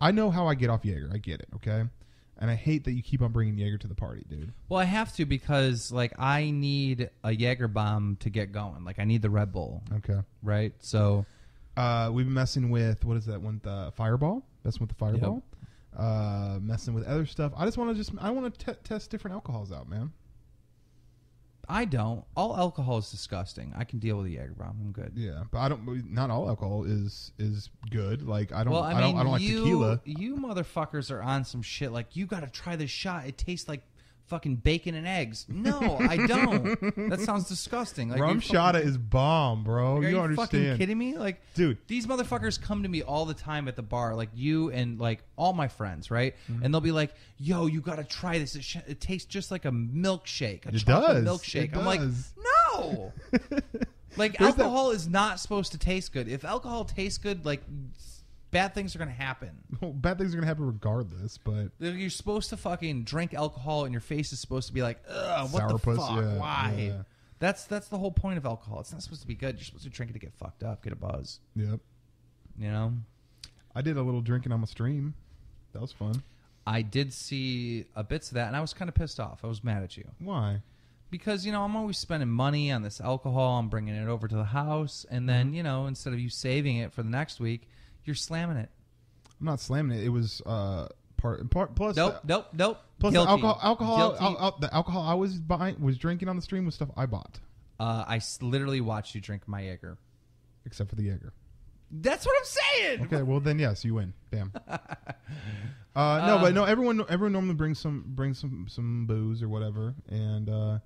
I know how I get off Jaeger. I get it. Okay. And I hate that you keep on bringing Jaeger to the party, dude. Well, I have to because, like, I need a Jaeger bomb to get going. Like, I need the Red Bull. Okay. Right? So we've been messing with, what is that one? The Fireball. Messing with the Fireball. Yep. Messing with other stuff. I want to test different alcohols out, man. I don't. All alcohol is disgusting. I can deal with a Jaeger bomb. I'm good. Yeah, but I don't. Not all alcohol is good. Like, I don't. Well, I don't like tequila. You motherfuckers are on some shit. Like, you got to try this shot. It tastes like fucking bacon and eggs. No, I don't. That sounds disgusting. Like, rum shada is bomb, bro. Like, you are understand? Fucking kidding me? Like, dude, these motherfuckers come to me all the time at the bar, like you and like all my friends, right? Mm-hmm. And they'll be like, "Yo, you got to try this. It tastes just like a milkshake, chocolate milkshake." I'm like, no. Like, alcohol is not supposed to taste good. If alcohol tastes good, like, bad things are going to happen. Well, bad things are going to happen regardless, but you're supposed to fucking drink alcohol and your face is supposed to be like, ugh, what the fuck? Yeah, why? Yeah. That's the whole point of alcohol. It's not supposed to be good. You're supposed to drink it to get fucked up, get a buzz. Yep. You know? I did a little drinking on my stream. That was fun. I did see a bits of that, and I was kind of pissed off. I was mad at you. Why? Because, you know, I'm always spending money on this alcohol. I'm bringing it over to the house, and then, you know, instead of you saving it for the next week, you're slamming it. I'm not slamming it. It was part plus. Nope. Plus Guilty. the alcohol I was drinking on the stream was stuff I bought. I literally watched you drink my Jaeger, except for the Jaeger. That's what I'm saying. Okay, well then yes, you win. Bam. No, everyone normally brings some booze or whatever, and the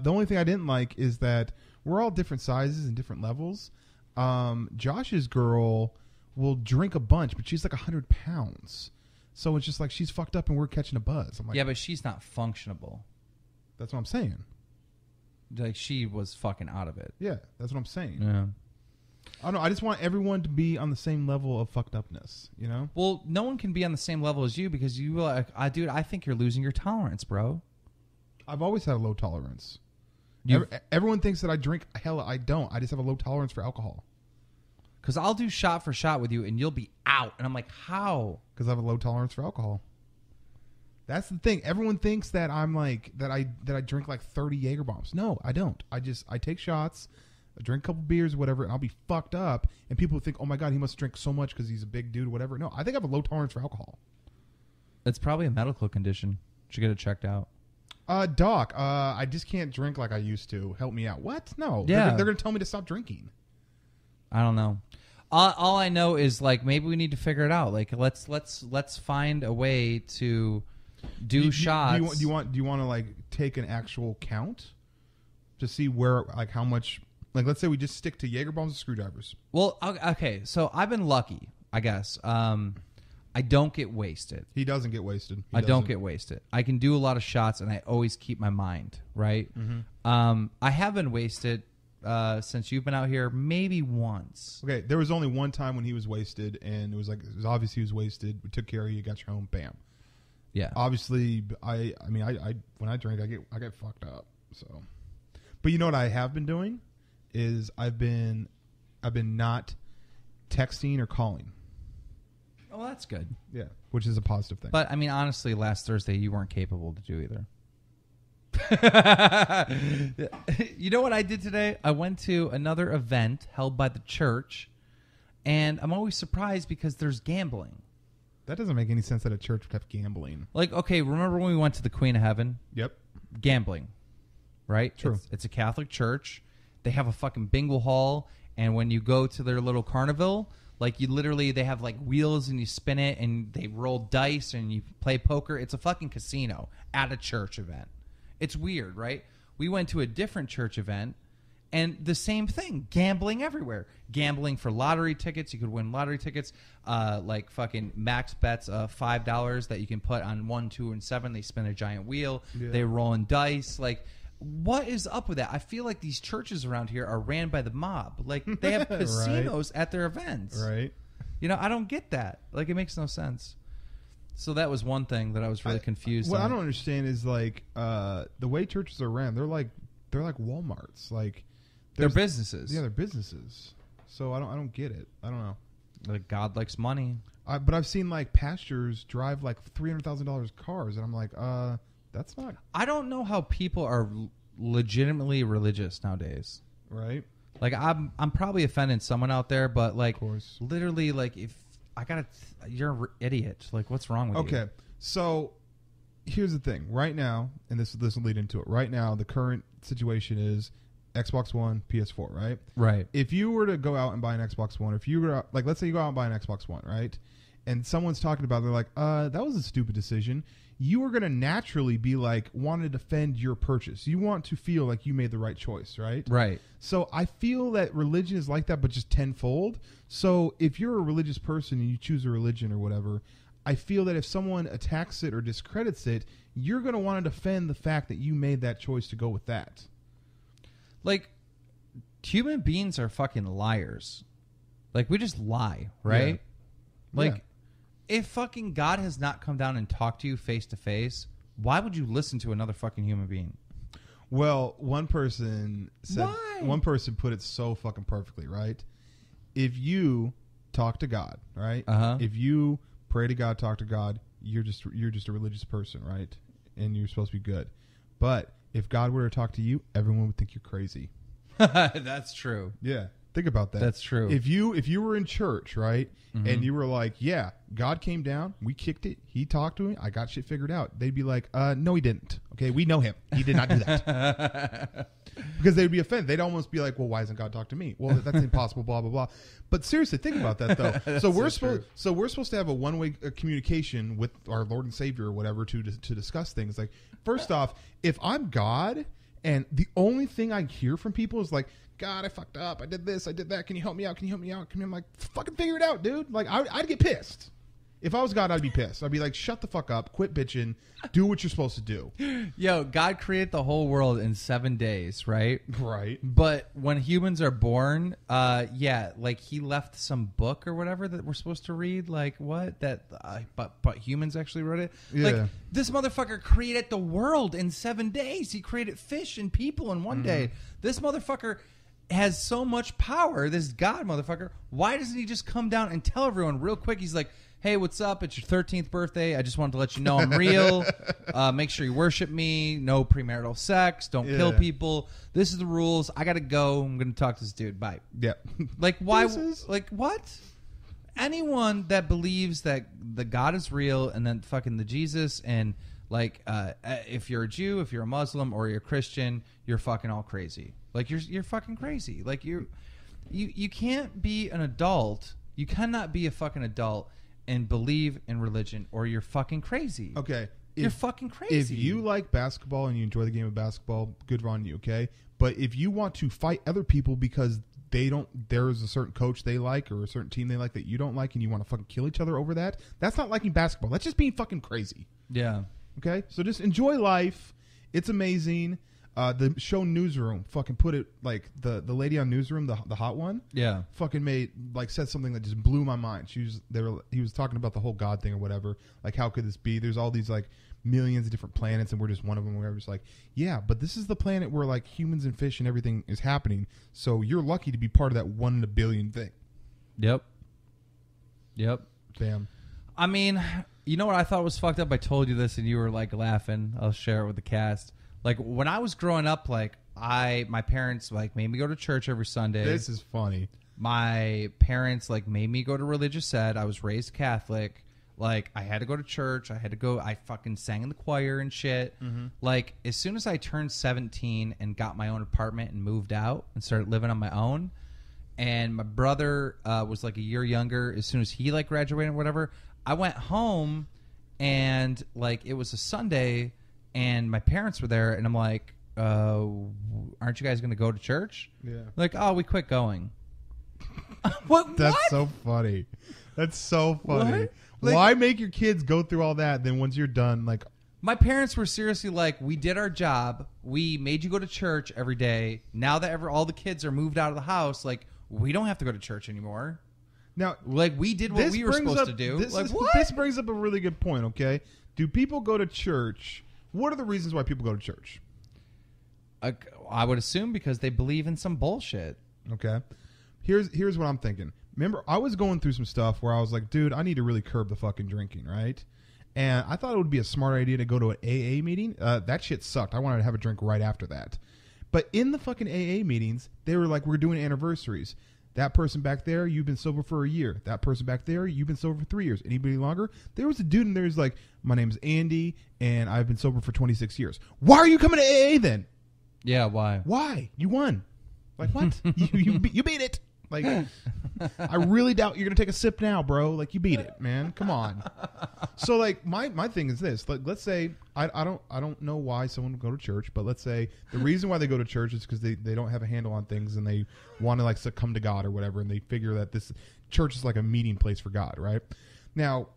only thing I didn't like is that we're all different sizes and different levels. Josh's girl will drink a bunch, but she's like 100 pounds. So it's just like she's fucked up and we're catching a buzz. I'm like, yeah, but she's not functionable. That's what I'm saying. Like, she was fucking out of it. Yeah, that's what I'm saying. Yeah. I don't know. I just want everyone to be on the same level of fucked upness, you know? Well, no one can be on the same level as you because you dude, I think you're losing your tolerance, bro. I've always had a low tolerance. Everyone thinks that I drink. Hell, I don't. I just have a low tolerance for alcohol. Because I'll do shot for shot with you and you'll be out. And I'm like, how? Because I have a low tolerance for alcohol. That's the thing. Everyone thinks that I'm like, that I drink like 30 Jaeger bombs. No, I don't. I take shots, I drink a couple beers, whatever, and I'll be fucked up. And people think, oh my God, he must drink so much because he's a big dude, whatever. No, I think I have a low tolerance for alcohol. It's probably a medical condition. Should get it checked out. Doc, I just can't drink like I used to. Help me out. What? No. Yeah. They're going to tell me to stop drinking. I don't know. All I know is like maybe we need to figure it out. Like let's find a way to do shots. Do you want to like take an actual count to see where like how much? Like let's say we just stick to Jaeger bombs and screwdrivers. Well, okay. So I've been lucky, I guess. I don't get wasted. He doesn't get wasted. I don't get wasted. I can do a lot of shots, and I always keep my mind right. Mm-hmm. I have been wasted. Since you've been out here, maybe once. Okay, there was only one time when he was wasted, and it was obvious he was wasted. We took care of you, got you home, bam. Yeah. Obviously, I mean, when I drink, I get fucked up. So, but you know what I have been doing is I've been not texting or calling. Oh, that's good. Yeah, which is a positive thing. But I mean, honestly, last Thursday you weren't capable to do either. You know what I did today? I went to another event held by the church, and I'm always surprised because there's gambling. That doesn't make any sense that a church would have gambling. Like, okay, remember when we went to the Queen of Heaven? Yep. Gambling, right? True. It's a Catholic church. They have a fucking bingo hall, and when you go to their little carnival, like you literally, they have like wheels and you spin it, and they roll dice and you play poker. It's a fucking casino at a church event. It's weird, right? We went to a different church event, and the same thing. Gambling everywhere. Gambling for lottery tickets. You could win lottery tickets. Like fucking max bets of $5 that you can put on 1, 2, and 7. They spin a giant wheel. Yeah. They rolling dice. Like, what is up with that? I feel like these churches around here are ran by the mob. Like, they have casinos at their events. Right. You know, I don't get that. Like, it makes no sense. So that was one thing that I was really confused on. What I don't understand is like the way churches are ran. They're like Walmarts. Like they're businesses. Yeah, they're businesses. So I don't get it. I don't know. Like God likes money. But I've seen like pastors drive like $300,000 cars, and I'm like, that's not. I don't know how people are legitimately religious nowadays. Right. Like I'm probably offending someone out there, but like, of course. Literally, like if. You're an idiot. Like, what's wrong with you? Okay, so here's the thing. Right now, and this will lead into it. Right now, the current situation is Xbox One, PS4, right? Right. If you were to go out and buy an Xbox One, if you were like, let's say you go out and buy an Xbox One, right? And someone's talking about, they're like, that was a stupid decision. You are going to naturally be like, want to defend your purchase. You want to feel like you made the right choice, right? Right. So I feel that religion is like that, but just tenfold. So if you're a religious person and you choose a religion or whatever, I feel that if someone attacks it or discredits it, you're going to want to defend the fact that you made that choice to go with that. Like, human beings are fucking liars. Like, we just lie, right? Yeah. Like, yeah. If fucking God has not come down and talked to you face to face, why would you listen to another fucking human being? Well, one person said, why? One person put it so fucking perfectly, right? If you talk to God, right? If you pray to God, talk to God, you're just a religious person, right? And you're supposed to be good. But if God were to talk to you, everyone would think you're crazy. That's true. Yeah. Think about that. That's true. If you were in church, right, and you were like, yeah, God came down, we kicked it, he talked to me, I got shit figured out. They'd be like, no, he didn't. Okay, we know him. He did not do that. Because they'd be offended. They'd almost be like, well, why doesn't God talk to me? Well, that's impossible, blah, blah, blah. But seriously, think about that, though. So we're supposed to have a one-way communication with our Lord and Savior or whatever to discuss things. Like, first off, if I'm God and the only thing I hear from people is like, God, I fucked up. I did this. I did that. Can you help me out? Can you help me out? I'm like, fucking figure it out, dude. Like, I'd get pissed. If I was God, I'd be pissed. I'd be like, shut the fuck up, quit bitching, do what you're supposed to do. Yo, God created the whole world in 7 days, right? Right. But when humans are born, like he left some book or whatever that we're supposed to read. Like what? But humans actually wrote it. Yeah. Like this motherfucker created the world in 7 days. He created fish and people in one day. This motherfucker has so much power. This God motherfucker. Why doesn't he just come down and tell everyone real quick? He's like, hey, what's up? It's your 13th birthday. I just wanted to let you know I'm real. Make sure you worship me. No premarital sex. Don't kill people. This is the rules. I got to go. I'm going to talk to this dude. Bye. Yeah. Like, why? Like, what? Anyone that believes that the God is real and then fucking the Jesus and, like, if you're a Jew, if you're a Muslim, or you're a Christian, you're fucking all crazy. Like, you're fucking crazy. Like, you can't be an adult. You cannot be a fucking adult and believe in religion, or you're fucking crazy. Okay. You're fucking crazy. If you like basketball and you enjoy the game of basketball, good on you, okay? But if you want to fight other people because there's a certain coach they like or a certain team they like that you don't like, and you want to fucking kill each other over that, that's not liking basketball. That's just being fucking crazy. Yeah. Okay? So just enjoy life. It's amazing. The show Newsroom fucking put it, like, the lady on Newsroom, the hot one, Yeah. fucking said something that just blew my mind. He was talking about the whole God thing or whatever. Like, how could this be? There's all these, like, millions of different planets, and we're just one of them. We're just like, yeah, but this is the planet where, like, humans and fish and everything is happening. So you're lucky to be part of that 1 in a billion thing. Yep. Bam. I mean, you know what I thought was fucked up? I told you this, and you were like laughing. I'll share it with the cast. Like, when I was growing up, like, my parents, like, made me go to church every Sunday. This is funny. My parents, like, made me go to religious ed. I was raised Catholic. Like, I had to go to church. I fucking sang in the choir and shit. Like, as soon as I turned 17 and got my own apartment and moved out and started living on my own, and my brother was, like, a year younger, as soon as he, like, graduated or whatever, I went home, and, like, it was a Sunday, and my parents were there, and I'm like, aren't you guys going to go to church? Yeah. Like, oh, we quit going. What? That's so funny. That's so funny. What? Like, why make your kids go through all that? Then once you're done, like, my parents were seriously like, we did our job. We made you go to church every day. Now that all the kids are moved out of the house, like, we don't have to go to church anymore. Now, like, we did what we were supposed to do. This brings up a really good point, okay? Do people go to church? What are the reasons why people go to church? I would assume because they believe in some bullshit. Okay. Here's what I'm thinking. Remember, I was going through some stuff where I was like, dude, I need to really curb the fucking drinking, right? And I thought it would be a smart idea to go to an AA meeting. That shit sucked. I wanted to have a drink right after that. But in the fucking AA meetings, they were like, we're doing anniversaries. That person back there, you've been sober for a year. That person back there, you've been sober for 3 years. Anybody longer? There was a dude in there who's like, my name's Andy, and I've been sober for 26 years. Why are you coming to AA then? Yeah, why? Why? You won. Like, what? you beat it. Like, I really doubt you're going to take a sip now, bro. Like, you beat it, man. Come on. So, like, my thing is this. Like, let's say, I don't know why someone would go to church, but let's say the reason why they go to church is because they don't have a handle on things and they want to, like, succumb to God or whatever, and they figure that this church is like a meeting place for God, right? Now,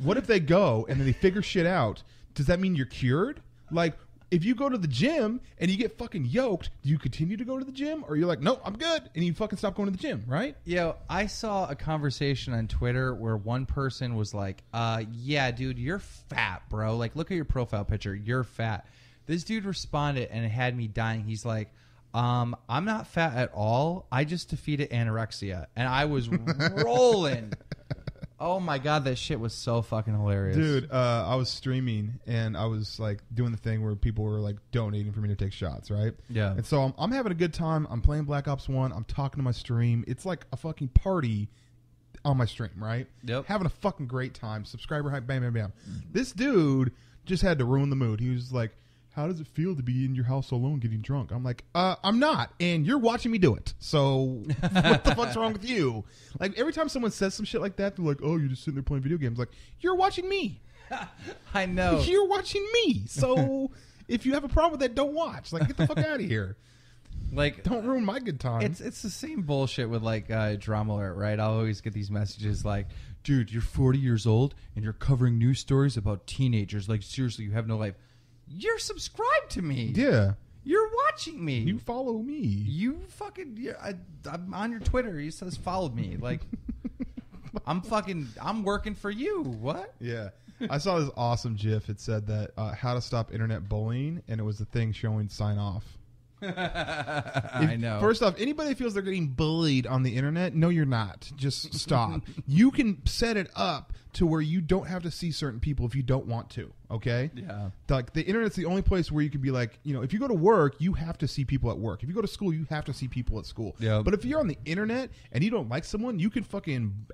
what if they go and then they figure shit out? Does that mean you're cured? Like, if you go to the gym and you get fucking yoked, do you continue to go to the gym? Or you're like, no, I'm good. And you fucking stop going to the gym, right? Yo, I saw a conversation on Twitter where one person was like, yeah, dude, you're fat, bro. Like, look at your profile picture. You're fat. This dude responded and it had me dying. He's like, I'm not fat at all. I just defeated anorexia. And I was rolling. Oh my God, that shit was so fucking hilarious. Dude, I was streaming and I was like doing the thing where people were like donating for me to take shots, right? Yeah. And so I'm having a good time. I'm playing Black Ops 1. I'm talking to my stream. It's like a fucking party on my stream, right? Yep. Having a fucking great time. Subscriber hype, bam, bam, bam. This dude just had to ruin the mood. He was like, how does it feel to be in your house alone getting drunk? I'm like, I'm not. And you're watching me do it. So what the fuck's wrong with you? Like, every time someone says some shit like that, they're like, oh, you're just sitting there playing video games. Like, you're watching me. I know. You're watching me. So if you have a problem with that, don't watch. Like, get the fuck out of here. Like, don't ruin my good time. It's the same bullshit with like Drama Alert, right? I'll always get these messages like, dude, you're 40 years old and you're covering news stories about teenagers. Like, seriously, you have no life. You're subscribed to me. Yeah. You're watching me. You follow me. You fucking... I'm on your Twitter. It says followed me. Like, I'm working for you. What? Yeah. I saw this awesome GIF. It said that how to stop internet bullying, and it was the thing showing sign off. I know. First off, anybody feels they're getting bullied on the internet, no, you're not. Just stop. You can set it up to where you don't have to see certain people if you don't want to. Okay? Yeah. Like, the internet's the only place where you can be like, you know, if you go to work, you have to see people at work. If you go to school, you have to see people at school. Yeah. But if you're on the internet and you don't like someone, you can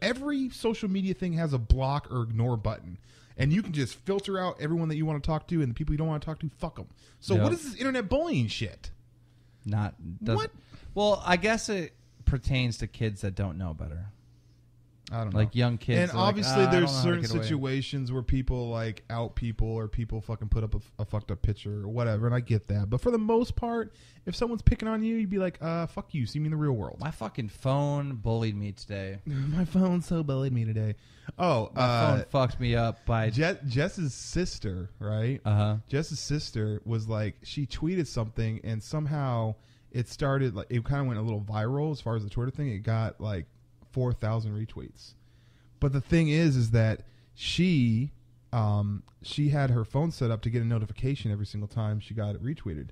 every social media thing has a block or ignore button. And you can just filter out everyone that you want to talk to, and the people you don't want to talk to, fuck them. So what is this internet bullying shit? What? Well, I guess it pertains to kids that don't know better. I don't know. Like young kids. And obviously like, there's certain situations where people like out people, or people fucking put up a fucked up picture or whatever, and I get that. But for the most part, if someone's picking on you, you'd be like, fuck you, see me in the real world. My fucking phone bullied me today. My phone so bullied me today. Oh, my phone fucked me up by Jess's sister, right? Jess's sister was like, she tweeted something, and somehow it started, like, it kind of went a little viral as far as the Twitter thing. It got like 4,000 retweets. But the thing is that she had her phone set up to get a notification every single time she got it retweeted.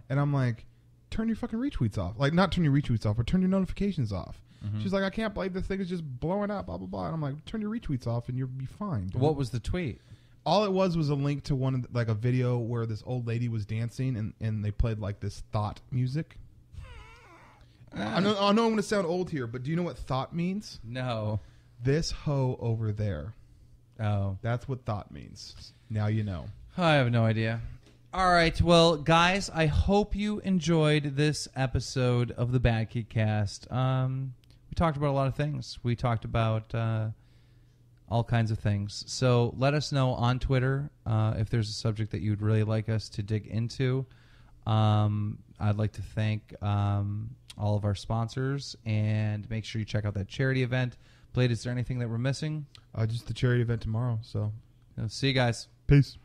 And I'm like, turn your fucking retweets off. Like, not turn your retweets off, but turn your notifications off. She's like, I can't believe this thing is just blowing up, blah, blah, blah. And I'm like, turn your retweets off and you'll be fine. Dude. What was the tweet? All it was a link to one of the, like a video where this old lady was dancing, and they played like this thought music. I know I'm going to sound old here, but do you know what thought means? No. This hoe over there. Oh. That's what thought means. Now you know. I have no idea. All right. Well, guys, I hope you enjoyed this episode of the BadKidCast. We talked about a lot of things. We talked about all kinds of things. So let us know on Twitter if there's a subject that you'd really like us to dig into. I'd like to thank all of our sponsors, and make sure you check out that charity event. Blade, is there anything that we're missing? Just the charity event tomorrow. So see you guys. Peace.